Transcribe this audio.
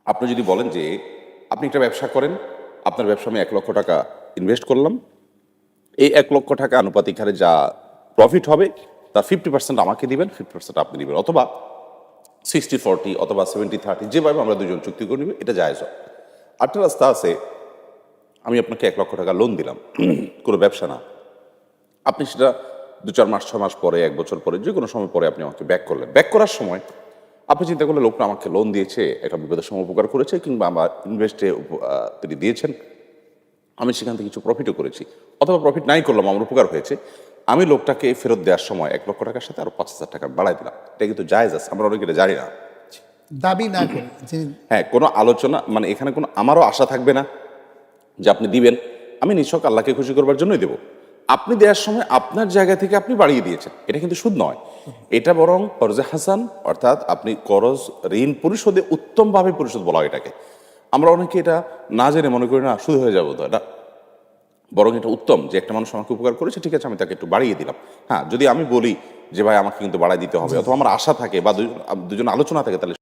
আপনি যদি বলেন যে আপনি একটা ব্যবসা করেন, আপনার ব্যবসা আমি ১ লক্ষ টাকা ইনভেস্ট করলাম, এই ১ লক্ষ টাকা আনুপাতিক হারে যা প্রফিট হবে তার 50% আমাকে দিবেন, 50% আপনি দিবেন, অথবা 60-40 অথবা 70-30, যেভাবে আমরা দুজন চুক্তি করে নিব, এটা জায়েজ হয়। আরেকটা রাস্তা আছে, আমি আপনাকে ১ লক্ষ টাকা লোন দিলাম, কোনো ব্যবসা না, আপনি সেটা ২-৪ মাস ৬ মাস পরে, ১ বছর পরে, যে কোনো সময় পরে আপনি আমাকে ব্যাক করলেন। ব্যাক করার সময় আপনি চিন্তা করলেন লোকটা আমাকে লোন দিয়েছে, একটা বিপদের সময় উপকার করেছে, কিংবা আমার ইনভেস্টে তিনি দিয়েছেন, আমি সেখান থেকে কিছু প্রফিটও করেছি, অথবা প্রফিট নাই করলাম, আমার উপকার হয়েছে, আমি লোকটাকে ফেরত দেওয়ার সময় ১ লক্ষ টাকার সাথে আরও ৫,০০০ টাকা বাড়াই দিলাম। এটা কিন্তু জায়েজ আছে, আমরা অনেকে এটা জানি না। দাবি না করে যিনি হ্যাঁ, কোনো আলোচনা, মানে এখানে কোনো আমারও আশা থাকবে না যে আপনি দিবেন, আমি নিছক আল্লাহকে খুশি করবার জন্যই দেব। আপনি দেওয়ার সময় আপনার জায়গা থেকে আপনি বাড়িয়ে দিয়েছেন, এটা কিন্তু সুদ নয়, এটা বরং কর্জে হাসান, অর্থাৎ আপনি করজ ঋণ পরিশোধে উত্তমভাবে পরিশোধ বলা হয় এটাকে। আমরা অনেকে এটা না জেনে মনে করি না সুদ হয়ে যাবো, তো এটা বরং এটা উত্তম যে একটা মানুষ আমাকে উপকার করেছে, ঠিক আছে আমি তাকে একটু বাড়িয়ে দিলাম। হ্যাঁ, যদি আমি বলি যে ভাই আমাকে কিন্তু বাড়াই দিতে হবে, অথবা আমার আশা থাকে বা দুজন আলোচনা থাকে, তাহলে